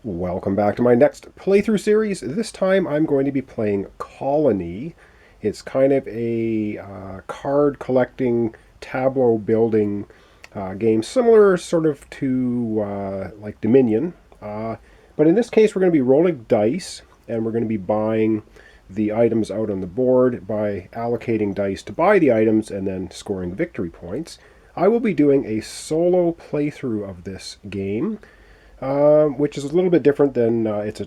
Welcome back to my next playthrough series. This time I'm going to be playing Colony. It's kind of a card collecting, tableau building game, similar sort of to like Dominion. But in this case we're going to be rolling dice and we're going to be buying the items out on the board by allocating dice to buy the items and then scoring victory points. I will be doing a solo playthrough of this game. Which is a little bit different than it's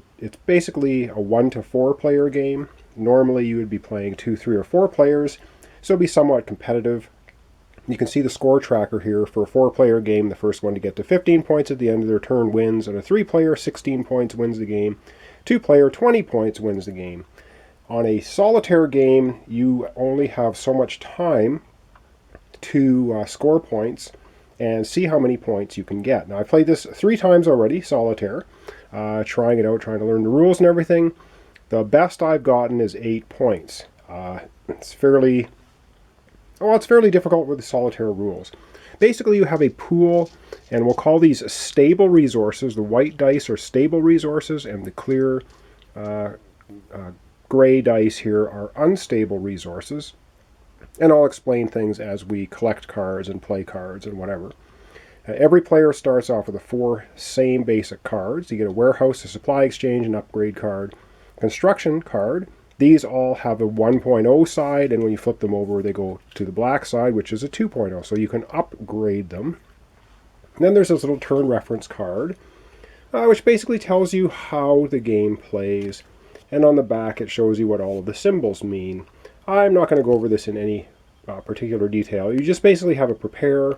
basically a 1 to 4 player game. Normally you would be playing 2, 3, or 4 players, so it'll be somewhat competitive. You can see the score tracker here. For a 4-player game, the first one to get to 15 points at the end of their turn wins, and a 3-player 16 points wins the game. 2-player 20 points wins the game. On a solitaire game, you only have so much time to score points and see how many points you can get. Now, I played this 3 times already, solitaire, trying it out, trying to learn the rules and everything. The best I've gotten is 8 points. It's fairly difficult with the solitaire rules. Basically, you have a pool, and we'll call these stable resources. The white dice are stable resources, and the clear gray dice here are unstable resources. And I'll explain things as we collect cards and play cards and whatever. Every player starts off with the 4 same basic cards. You get a warehouse, a supply exchange, an upgrade card, construction card. These all have a 1.0 side, and when you flip them over, they go to the black side, which is a 2.0, so you can upgrade them. And then there's this little turn reference card, which basically tells you how the game plays. And on the back, it shows you what all of the symbols mean. I'm not going to go over this in any particular detail. You just basically have a prepare,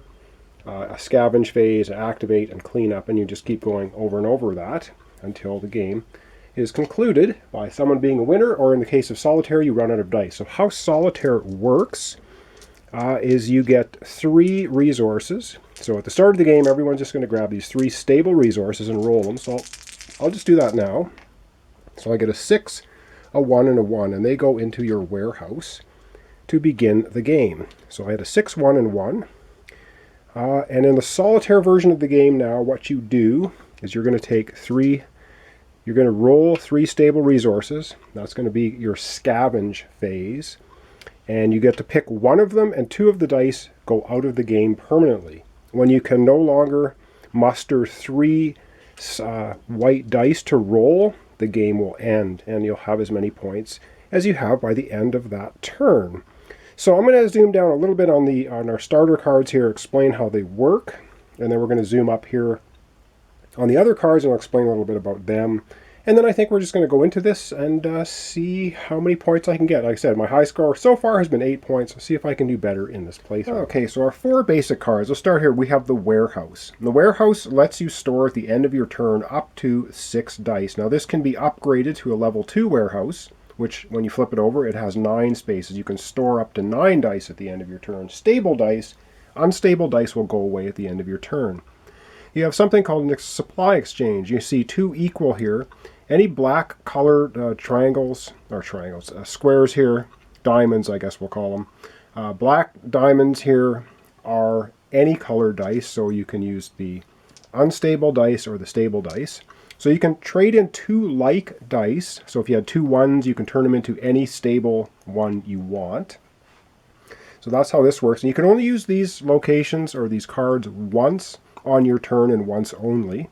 a scavenge phase, activate, and clean up, and you just keep going over and over that until the game is concluded by someone being a winner, or in the case of solitaire, you run out of dice. So how solitaire works is you get 3 resources. So at the start of the game, everyone's just going to grab these 3 stable resources and roll them. So I'll just do that now. So I get a 6, a 1, and a 1, and they go into your warehouse to begin the game. So I had a 6, 1, and 1. And in the solitaire version of the game now, what you do is you're going to roll 3 stable resources. That's going to be your scavenge phase. And you get to pick one of them, and 2 of the dice go out of the game permanently. When you can no longer muster 3 white dice to roll, the game will end, and you'll have as many points as you have by the end of that turn. So I'm going to zoom down a little bit on our starter cards here, explain how they work, and then we're going to zoom up here on the other cards and I'll explain a little bit about them. And then I think we're just going to go into this and see how many points I can get. Like I said, my high score so far has been 8 points. I'll see if I can do better in this playthrough. Okay, so our 4 basic cards. Let's start here. We have the warehouse. The warehouse lets you store at the end of your turn up to 6 dice. Now this can be upgraded to a level 2 warehouse, which when you flip it over, it has 9 spaces. You can store up to 9 dice at the end of your turn. Stable dice, unstable dice will go away at the end of your turn. You have something called a supply exchange. You see 2 equal here. Any black colored squares here, diamonds I guess we'll call them. Black diamonds here are any colored dice, so you can use the unstable dice or the stable dice. So you can trade in 2 like dice. So if you had 2 ones, you can turn them into any stable one you want. So that's how this works. And you can only use these locations or these cards once on your turn and once only.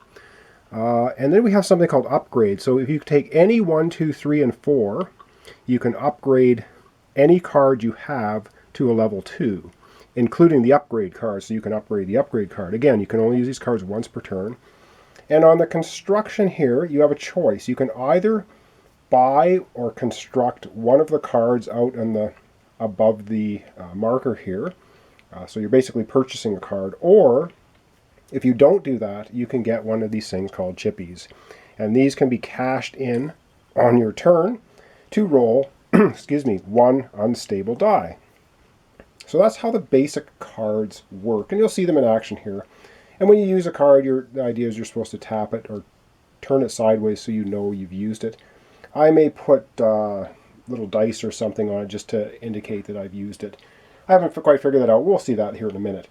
And then we have something called upgrade. So if you take any 1, 2, 3, and 4, you can upgrade any card you have to a level 2, including the upgrade card. So you can upgrade the upgrade card. Again, you can only use these cards once per turn. And on the construction here, you have a choice. You can either buy or construct one of the cards out on above the marker here. So you're basically purchasing a card, or if you don't do that, you can get one of these things called chippies. And these can be cashed in on your turn to roll, one unstable die. So that's how the basic cards work. And you'll see them in action here. And when you use a card, the idea is you're supposed to tap it or turn it sideways so you know you've used it. I may put little dice or something on it just to indicate that I've used it. I haven't quite figured that out. We'll see that here in a minute.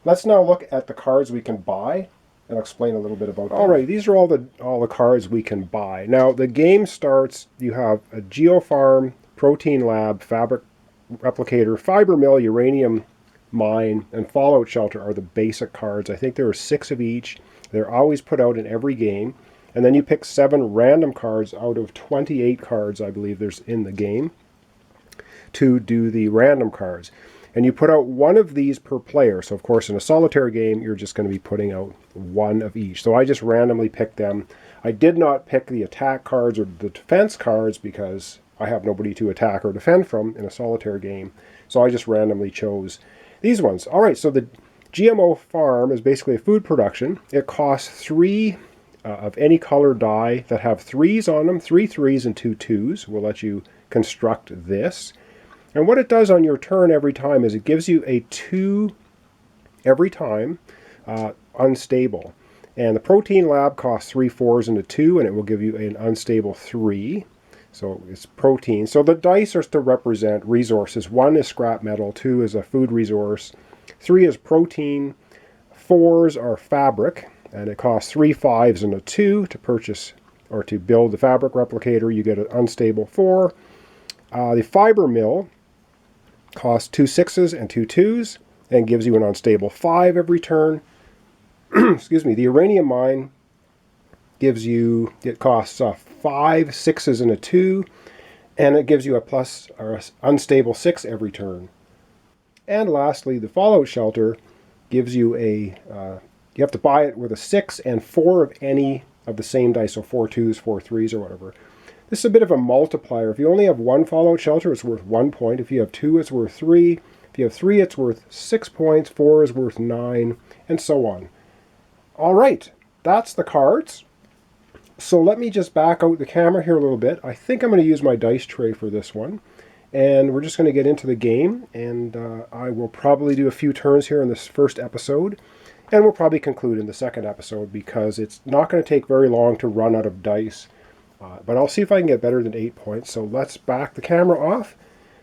Let's now look at the cards we can buy I'll explain a little bit about that. All right, these are all the cards we can buy. Now, the game starts, you have a Geofarm, Protein Lab, Fabric Replicator, Fiber Mill, Uranium Mine, and Fallout Shelter are the basic cards. I think there are 6 of each. They're always put out in every game. And then you pick 7 random cards out of 28 cards, I believe there's in the game, to do the random cards. And you put out 1 of these per player. So, of course, in a solitaire game, you're just going to be putting out 1 of each. So I just randomly picked them. I did not pick the attack cards or the defense cards because I have nobody to attack or defend from in a solitaire game. So I just randomly chose these ones. All right, so the GMO farm is basically a food production. It costs 3 of any color die that have 3s on them, 3 3s and 2 2s. Will let you construct this. And what it does on your turn every time is it gives you a 2 every time, unstable. And the Protein Lab costs 3 4s and a 2, and it will give you an unstable 3. So it's protein. So the dice are to represent resources. 1 is scrap metal, 2 is a food resource, 3 is protein, 4s are fabric, and it costs 3 5s and a 2 to purchase or to build the fabric replicator. You get an unstable 4. The fiber mill costs 2 6s and 2 2s and gives you an unstable 5 every turn. Excuse me. The uranium mine gives you, it costs 5 6s and a 2, and it gives you a plus or a unstable 6 every turn. And lastly, the Fallout Shelter gives you a, you have to buy it with a 6 and 4 of any of the same dice, so 4 2s, 4 3s, or whatever. This is a bit of a multiplier. If you only have 1 Fallout Shelter, it's worth 1 point. If you have 2, it's worth 3. If you have 3, it's worth 6 points. 4 is worth 9, and so on. All right, that's the cards. So let me just back out the camera here a little bit. I think I'm going to use my dice tray for this one. And we're just going to get into the game. And I will probably do a few turns here in this first episode. And we'll probably conclude in the second episode because it's not going to take very long to run out of dice. But I'll see if I can get better than 8 points. So let's back the camera off.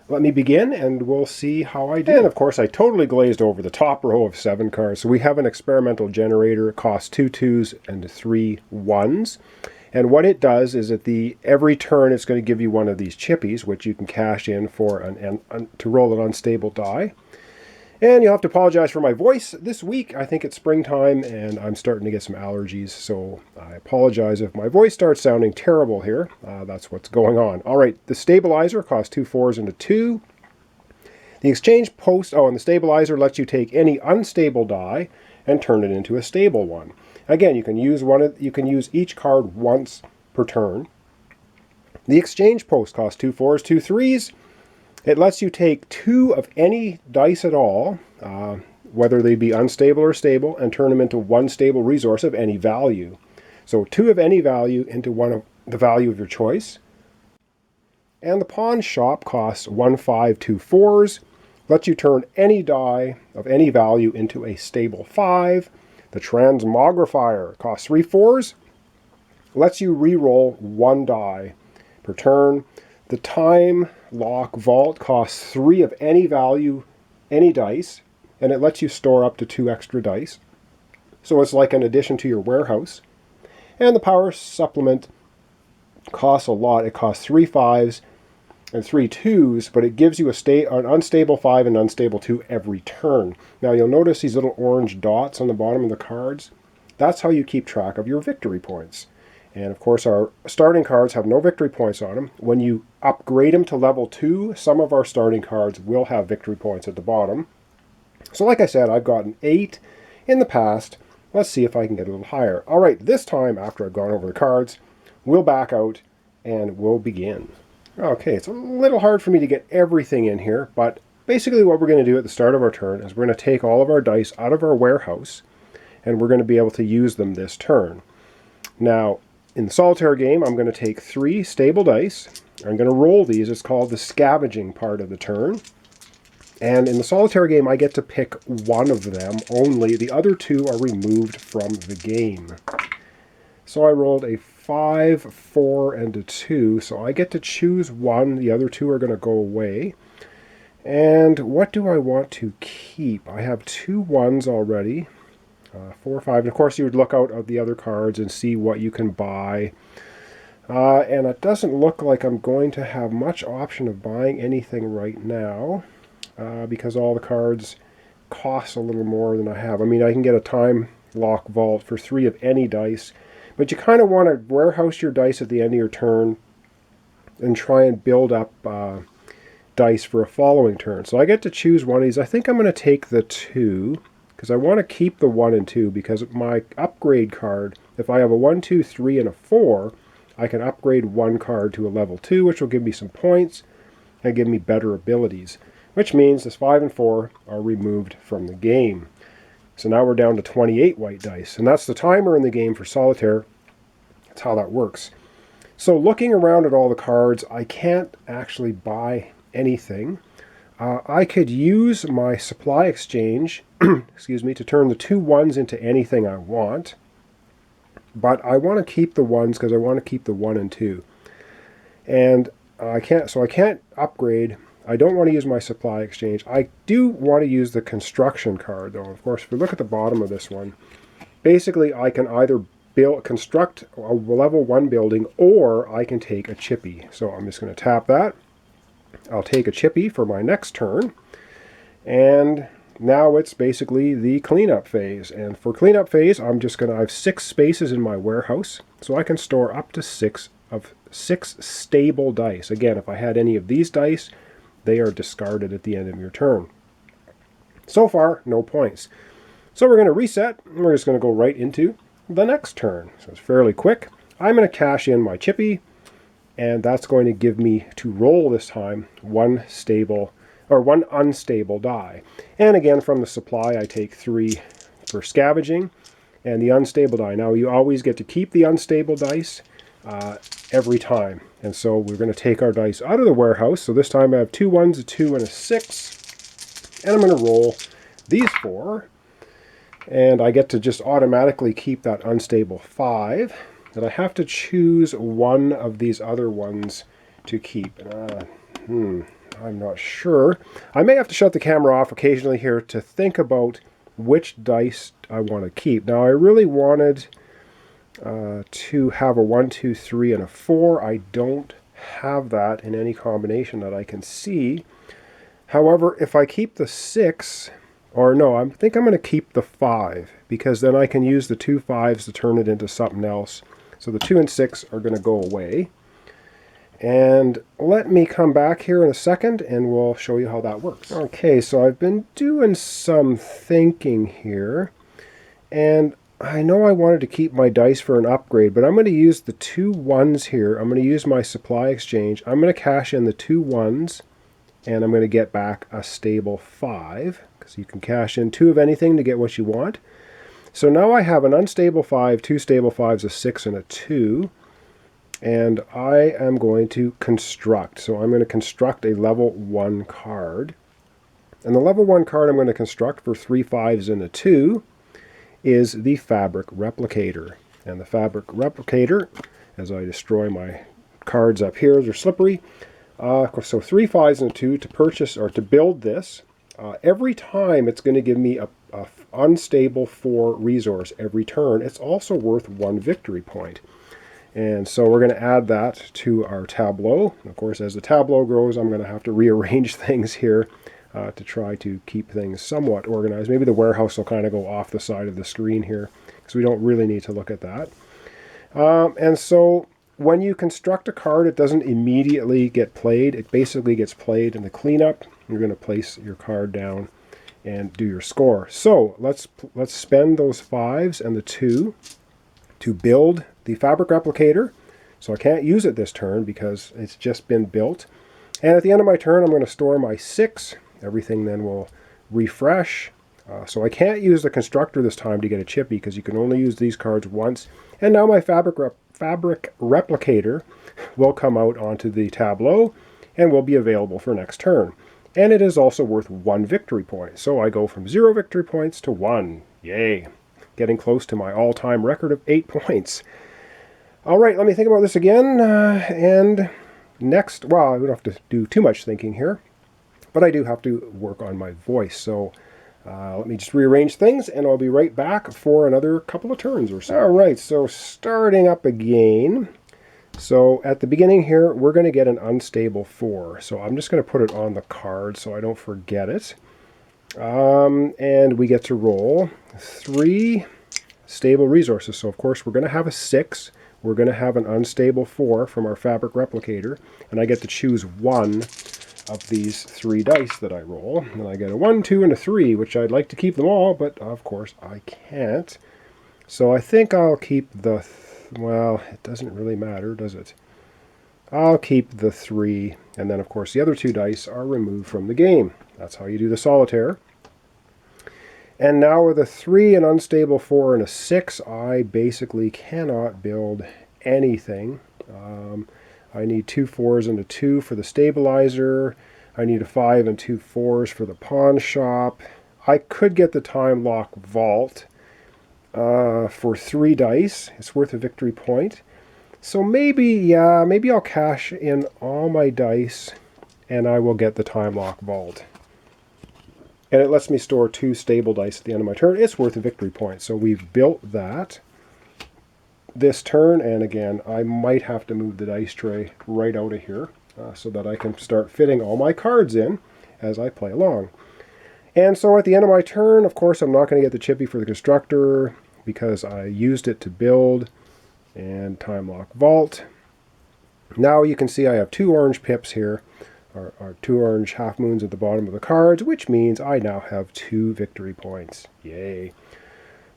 Let me begin and we'll see how I do. And of course I totally glazed over the top row of 7 cards. So we have an experimental generator. It costs 2 2s and 3 1s. And what it does is at every turn it's going to give you one of these chippies, which you can cash in for to roll an unstable die. And you'll have to apologize for my voice this week. I think it's springtime and I'm starting to get some allergies, so I apologize if my voice starts sounding terrible here. That's what's going on. All right, the stabilizer costs 2 4s and a 2. The exchange post, and the stabilizer lets you take any unstable die and turn it into a stable one. Again, you can use each card once per turn. The exchange post costs 2 4s, 2 3s. It lets you take 2 of any dice at all, whether they be unstable or stable, and turn them into 1 stable resource of any value. So 2 of any value into 1 of the value of your choice. And the pawn shop costs 1 5 2 4s, lets you turn any die of any value into a stable 5. The transmogrifier costs 3 4s, lets you re-roll 1 die per turn. The time lock vault costs 3 of any value, any dice, and it lets you store up to 2 extra dice. So it's like an addition to your warehouse. And the power supplement costs a lot. It costs 3 5s and 3 2s, but it gives you an unstable 5 and unstable 2 every turn. Now you'll notice these little orange dots on the bottom of the cards. That's how you keep track of your victory points. And of course our starting cards have no victory points on them. When you upgrade them to level 2, some of our starting cards will have victory points at the bottom. So like I said, I've gotten 8 in the past. Let's see if I can get a little higher. All right, this time after I've gone over the cards, we'll back out and we'll begin. Okay, it's a little hard for me to get everything in here, but basically what we're going to do at the start of our turn is we're going to take all of our dice out of our warehouse and we're going to be able to use them this turn. Now, in the solitaire game, I'm going to take 3 stable dice. I'm going to roll these. It's called the scavenging part of the turn. And in the solitaire game, I get to pick 1 of them only. The other 2 are removed from the game. So I rolled a 5, 4, and a 2. So I get to choose 1. The other 2 are going to go away. And what do I want to keep? I have 2 1s already. 4, 5. And of course, you would look out at the other cards and see what you can buy. And it doesn't look like I'm going to have much option of buying anything right now because all the cards cost a little more than I have. I mean, I can get a time lock vault for 3 of any dice, but you kind of want to warehouse your dice at the end of your turn and try and build up dice for a following turn. So I get to choose one of these. I think I'm going to take the 2 because I want to keep the 1 and 2 because my upgrade card, if I have a 1, 2, 3, and a 4, I can upgrade one card to a level 2, which will give me some points and give me better abilities, which means this 5 and 4 are removed from the game. So now we're down to 28 white dice, and that's the timer in the game for solitaire. That's how that works. So looking around at all the cards, I can't actually buy anything. I could use my supply exchange excuse me, to turn the 2 1s into anything I want. But I want to keep the 1s because I want to keep the 1 and 2. And I can't upgrade. I don't want to use my supply exchange. I do want to use the construction card, though. Of course, if we look at the bottom of this one, basically I can either construct a level 1 building, or I can take a chippy. So I'm just going to tap that. I'll take a chippy for my next turn. And now it's basically the cleanup phase. And for cleanup phase, I have 6 spaces in my warehouse, so I can store up to 6 stable dice. Again, if I had any of these dice, they are discarded at the end of your turn. So far, no points. So we're going to reset, and we're just going to go right into the next turn. So it's fairly quick. I'm going to cash in my chippy, and that's going to give me, to roll this time, one unstable die. And again, from the supply, I take 3 for scavenging, and the unstable die. Now, you always get to keep the unstable dice every time. And so we're going to take our dice out of the warehouse. So this time I have 2 1s, a 2, and a 6. And I'm going to roll these 4. And I get to just automatically keep that unstable 5. And I have to choose one of these other ones to keep. I'm not sure. I may have to shut the camera off occasionally here to think about which dice I want to keep. Now, I really wanted to have a 1, 2, 3, and a 4. I don't have that in any combination that I can see. However, if I keep the 6, or no, I think I'm going to keep the 5, because then I can use the 2 5s to turn it into something else. So the 2 and 6 are going to go away. And let me come back here in a second and we'll show you how that works. Okay, so I've been doing some thinking here, and I know I wanted to keep my dice for an upgrade, but I'm going to use the 2 1s here. I'm going to use my supply exchange. I'm going to cash in the 2 1s, and I'm going to get back a stable 5, because you can cash in 2 of anything to get what you want. So now I have an unstable 5, 2 stable 5s, a 6, and a 2. And I am going to construct. So I'm going to construct a level 1 card. And the level 1 card I'm going to construct for 3 5s and a 2 is the Fabric Replicator. And the Fabric Replicator, as I destroy my cards up here, they're slippery. So 3 5s and a 2 to purchase or to build this. Every time it's going to give me a unstable 4 resource every turn. It's also worth 1 victory point. And so we're going to add that to our tableau. Of course, as the tableau grows, I'm going to have to rearrange things here to try to keep things somewhat organized. Maybe the warehouse will kind of go off the side of the screen here, because we don't really need to look at that. And so when you construct a card, it doesn't immediately get played. It basically gets played in the cleanup. You're going to place your card down and do your score. So let's spend those 5s and the 2 to build the Fabric Replicator. So I can't use it this turn because it's just been built. And at the end of my turn, I'm going to store my 6. Everything then will refresh. So I can't use the constructor this time to get a chippy, because you can only use these cards once. And now my Fabric Replicator will come out onto the tableau and will be available for next turn. And it is also worth 1 victory point. So I go from 0 victory points to 1. Yay! Getting close to my all-time record of 8 points. All right, let me think about this again. And next, well, I don't have to do too much thinking here, but I do have to work on my voice. So Let me just rearrange things, and I'll be right back for another couple of turns or so. All right, so starting up again. So at the beginning here, we're going to get an unstable 4. So I'm just going to put it on the card so I don't forget it. And we get to roll 3 stable resources. So of course we're going to have a 6. We're going to have an unstable 4 from our fabric replicator. And I get to choose one of these 3 dice that I roll. And I get a 1, 2, and a 3, which I'd like to keep them all, but of course I can't. So I think I'll keep the... well, it doesn't really matter, does it? I'll keep the 3, and then of course the other 2 dice are removed from the game. That's how you do the solitaire. And now with a 3, an unstable 4, and a 6, I basically cannot build anything. I need 2 4s and a 2 for the stabilizer. I need a 5 and 2 4s for the pawn shop. I could get the time lock vault for 3 dice. It's worth a victory point. So maybe, yeah, maybe I'll cash in all my dice and I will get the time lock vault. And it lets me store 2 stable dice at the end of my turn. It's worth a victory point. So we've built that this turn, and again, I might have to move the dice tray right out of here so that I can start fitting all my cards in as I play along. And so at the end of my turn, of course, I'm not going to get the chippy for the constructor because I used it to build, and time lock vault. Now you can see I have 2 orange pips here, or 2 orange half moons at the bottom of the cards, which means I now have 2 victory points. Yay.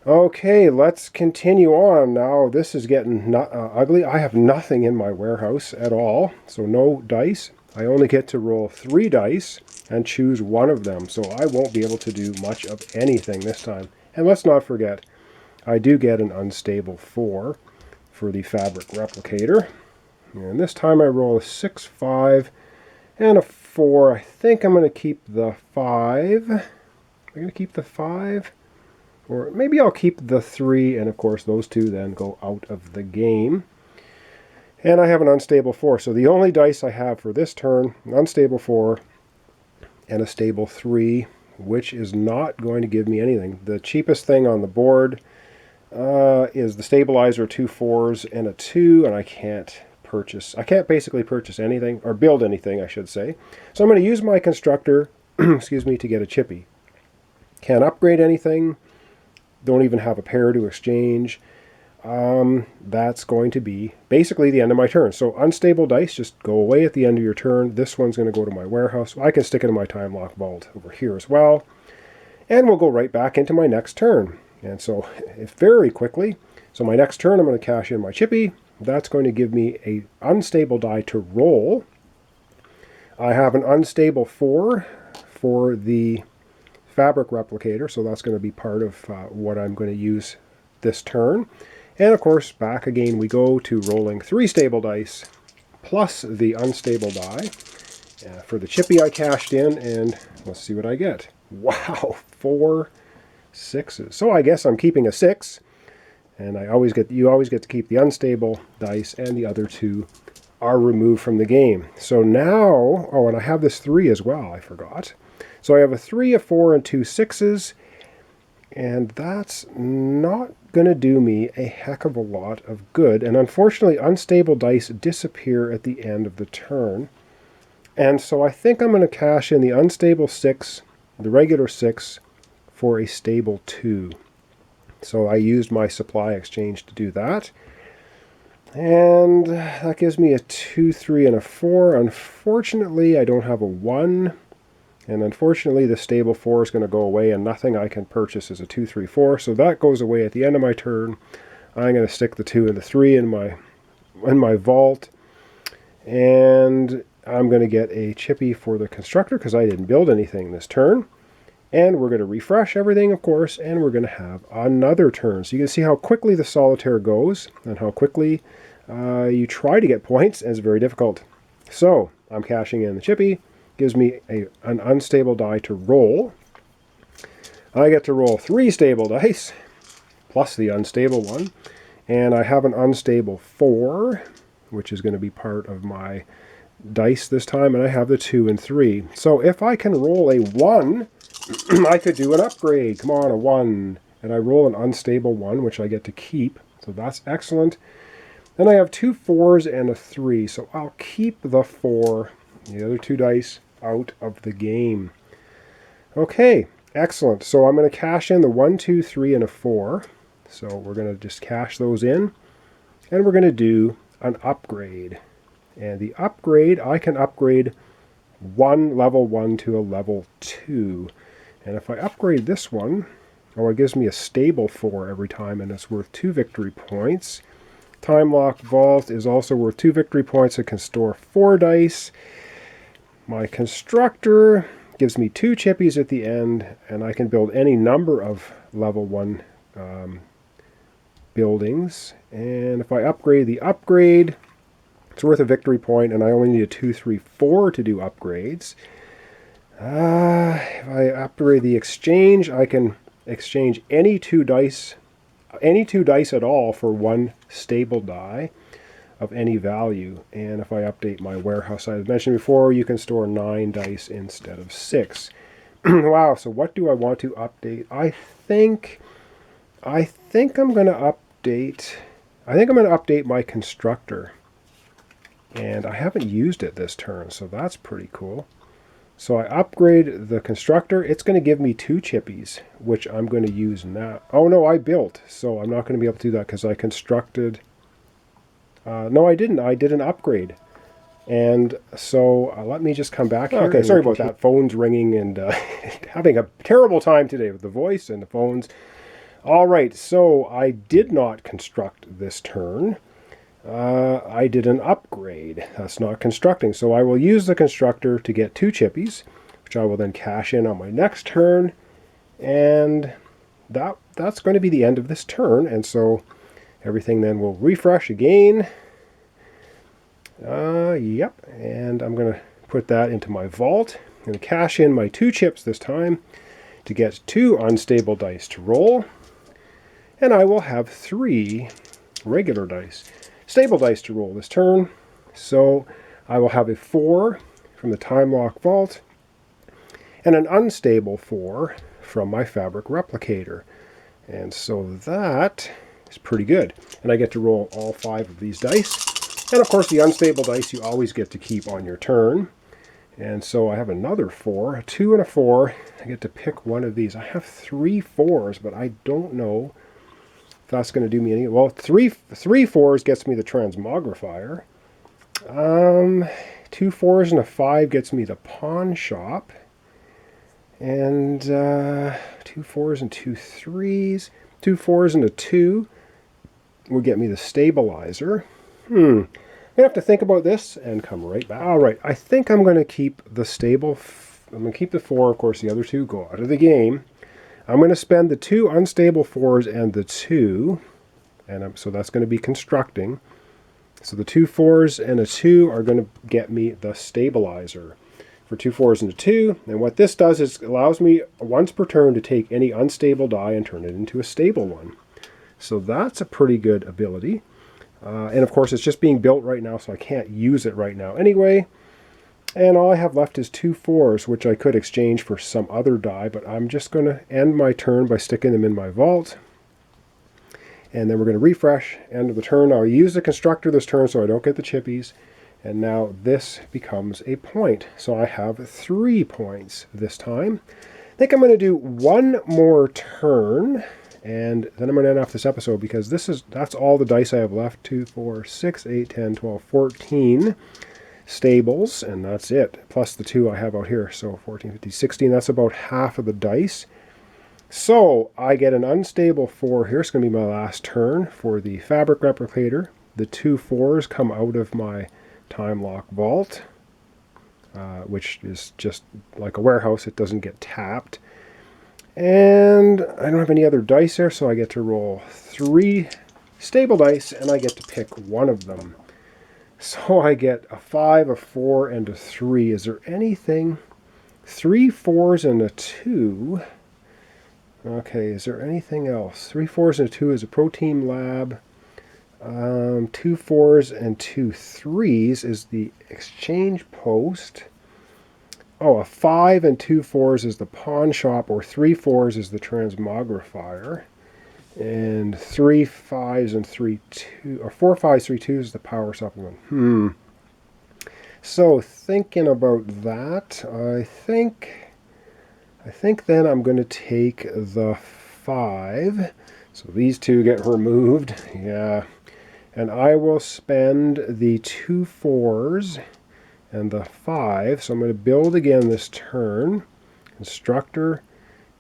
Okay, let's continue on. Now this is getting ugly. I have nothing in my warehouse at all, so no dice. I only get to roll 3 dice and choose one of them, so I won't be able to do much of anything this time. And let's not forget, I do get an unstable 4 for the fabric replicator. And this time I roll a 6, 5, and a 4. I think I'm going to keep the 5. Am I going to keep the 5? Or maybe I'll keep the 3, and of course those 2 then go out of the game. And I have an unstable 4. So the only dice I have for this turn, an unstable 4 and a stable 3, which is not going to give me anything. The cheapest thing on the board is the stabilizer, 2 4s and a 2, and I can't basically purchase anything, or build anything, I should say. So I'm going to use my constructor, excuse me, to get a chippy. Can't upgrade anything. Don't even have a pair to exchange. That's going to be basically the end of my turn. So unstable dice just go away at the end of your turn. This one's going to go to my warehouse. I can stick it in my time lock vault over here as well. And we'll go right back into my next turn. And so very quickly, so my next turn I'm going to cash in my chippy. That's going to give me an unstable die to roll. I have an unstable 4 for the fabric replicator, so that's going to be part of what I'm going to use this turn. And of course, back again we go to rolling 3 stable dice plus the unstable die. For the chippy I cashed in, and let's see what I get. Wow, 4 6s. So I guess I'm keeping a 6. And you always get to keep the unstable dice, and the other 2 are removed from the game. So now, oh, and I have this 3 as well, I forgot. So I have a 3, a 4, and 2 6s, and that's not going to do me a heck of a lot of good. And unfortunately, unstable dice disappear at the end of the turn. And so I think I'm going to cash in the unstable 6, the regular 6, for a stable 2. So I used my supply exchange to do that. And that gives me a 2, 3, and a 4. Unfortunately, I don't have a 1. And unfortunately, the stable 4 is going to go away, and nothing I can purchase is a 2, 3, 4. So that goes away at the end of my turn. I'm going to stick the 2 and the 3 in my vault. And I'm going to get a chippy for the constructor because I didn't build anything this turn. And we're going to refresh everything, of course, and we're going to have another turn. So you can see how quickly the solitaire goes and how quickly you try to get points, and it's very difficult. So I'm cashing in the chippy. Gives me an unstable die to roll. I get to roll 3 stable dice, plus the unstable one. And I have an unstable 4, which is going to be part of my dice this time, and I have the 2 and 3. So if I can roll a 1 I could do an upgrade. Come on, a 1. And I roll an unstable 1, which I get to keep. So that's excellent. Then I have 2 4s and a 3. So I'll keep the 4. The other 2 dice out of the game. Okay, excellent. So I'm going to cash in the 1, 2, 3, and a 4. So we're going to just cash those in. And we're going to do an upgrade. And the upgrade, I can upgrade one level 1 to a level 2. And if I upgrade this one, oh, it gives me a stable 4 every time, and it's worth 2 victory points. Time Lock Vault is also worth 2 victory points. It can store 4 dice. My Constructor gives me 2 chippies at the end, and I can build any number of level 1 buildings. And if I upgrade the upgrade, it's worth a victory point, and I only need a 2, 3, 4 to do upgrades. If I upgrade the exchange, I can exchange any 2 dice at all for 1 stable die of any value. And if I update my warehouse, I mentioned before, you can store 9 dice instead of 6. Wow, so what do I want to update? I think I'm going to update my Constructor. And I haven't used it this turn, so that's pretty cool. So I upgrade the Constructor. It's going to give me 2 chippies, which I'm going to use now. Oh no, I built, so I'm not going to be able to do that because I constructed. No, I didn't. I did an upgrade. And so let me just come back here. Okay, sorry about that. Phone's ringing and having a terrible time today with the voice and the phones. All right, so I did not construct this turn. I did an upgrade. That's not constructing. So I will use the Constructor to get 2 chippies, which I will then cash in on my next turn. And that's going to be the end of this turn. And so everything then will refresh again. Yep. And I'm going to put that into my vault. I'm going to cash in my 2 chips this time to get 2 unstable dice to roll. And I will have 3 regular dice. Stable dice to roll this turn. So I will have a 4 from the Time Lock Vault and an unstable 4 from my Fabric Replicator. And so that is pretty good. And I get to roll all 5 of these dice. And of course the unstable dice you always get to keep on your turn. And so I have another 4, a 2 and a 4. I get to pick one of these. I have 3 4s, but I don't know that's going to do me any. Well, 3 4s gets me the Transmogrifier. 2 4s and a 5 gets me the Pawn Shop. And 2 4s and 2 3s. 2 4s and a 2 would get me the Stabilizer. I'm going to have to think about this and come right back. All right, I think I'm going to keep the stable. I'm going to keep the 4. Of course, the other 2 go out of the game. I'm going to spend the 2 unstable 4s and the 2, and so that's going to be constructing. So the 2 4s and a 2 are going to get me the Stabilizer for 2 4s and a 2. And what this does is it allows me once per turn to take any unstable die and turn it into a stable one. So that's a pretty good ability. And of course, it's just being built right now, so I can't use it right now anyway. And all I have left is 2 4s, which I could exchange for some other die, but I'm just going to end my turn by sticking them in my vault. And then we're going to refresh, end of the turn. I'll use the Constructor this turn so I don't get the chippies. And now this becomes a point. So I have 3 points this time. I think I'm going to do one more turn, and then I'm going to end off this episode because that's all the dice I have left. 2, 4, 6, 8, 10, 12, 14. Stables, and that's it, plus the 2 I have out here. So 14, 15, 16, that's about half of the dice. So I get an unstable 4 here. It's going to be my last turn for the Fabric Replicator. The 2 4s come out of my Time Lock Vault, which is just like a warehouse. It doesn't get tapped. And I don't have any other dice there, so I get to roll 3 stable dice, and I get to pick one of them. So I get a 5, a 4, and a 3. Is there anything? 3 4s and a 2. Okay, is there anything else? 3 4s and a 2 is a Pro Team Lab. 2 4s and 2 3s is the Exchange Post. Oh, a 5 and 2 4s is the pawn shop, or 3 4s is the transmogrifier. And 3 5s and 3 2, or 4 5s, 3 2s is the power supplement. So thinking about that, I think then I'm going to take the 5. So these two get removed. Yeah. And I will spend the 2 4s and the 5. So I'm going to build again this turn. Constructor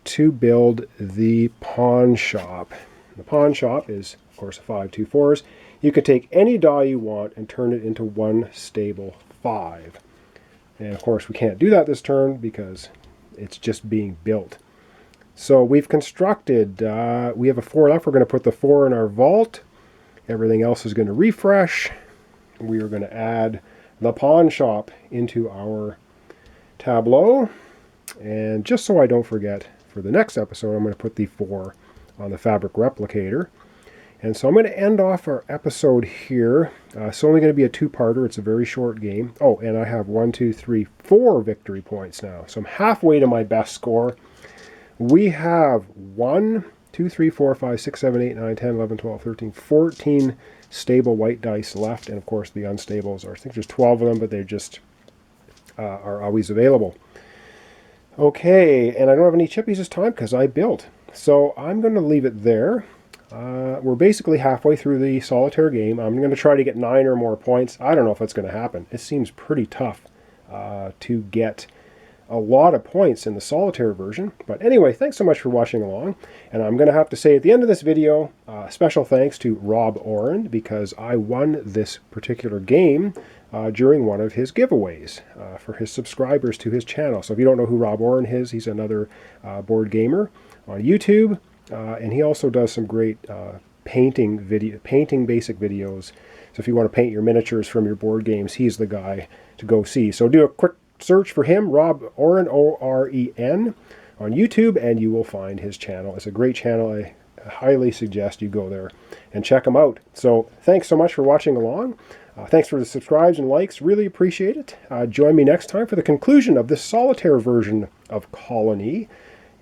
to build the pawn shop. The pawn shop is, of course, a 5 2 4s. You can take any die you want and turn it into one stable 5. And of course we can't do that this turn because it's just being built. So we've constructed, we have a 4 left. We're going to put the 4 in our vault. Everything else is going to refresh. We are going to add the pawn shop into our tableau. And just so I don't forget, for the next episode, I'm going to put the 4 on the fabric replicator. And so I'm going to end off our episode here. It's only going to be a 2-parter. It's a very short game. Oh, and I have 1, 2, 3, 4 victory points now. So I'm halfway to my best score. We have 1, 2, 3, 4, 5, 6, 7, 8, 9, 10, 11, 12, 13, 14 stable white dice left. And of course the unstables are, I think there's 12 of them, but they just are always available. Okay, and I don't have any chippies this time because I built. So I'm going to leave it there. We're basically halfway through the solitaire game. I'm going to try to get 9 or more points. I don't know if that's going to happen. It seems pretty tough to get a lot of points in the solitaire version. But anyway, thanks so much for watching along. And I'm going to have to say at the end of this video, special thanks to Rob Oren, because I won this particular game during one of his giveaways for his subscribers to his channel. So if you don't know who Rob Oren is, he's another board gamer on YouTube. And he also does some great painting basic videos. So if you want to paint your miniatures from your board games, he's the guy to go see. So do a quick search for him, Rob Oren, O-R-E-N, on YouTube, and you will find his channel. It's a great channel. I highly suggest you go there and check him out. So thanks so much for watching along. Thanks for the subscribes and likes. Really appreciate it. Join me next time for the conclusion of this solitaire version of Colony.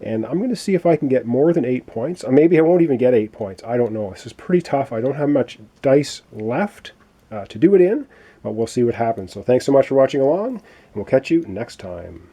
And I'm going to see if I can get more than 8 points. Maybe I won't even get 8 points. I don't know. This is pretty tough. I don't have much dice left to do it in, but we'll see what happens. So thanks so much for watching along, and we'll catch you next time.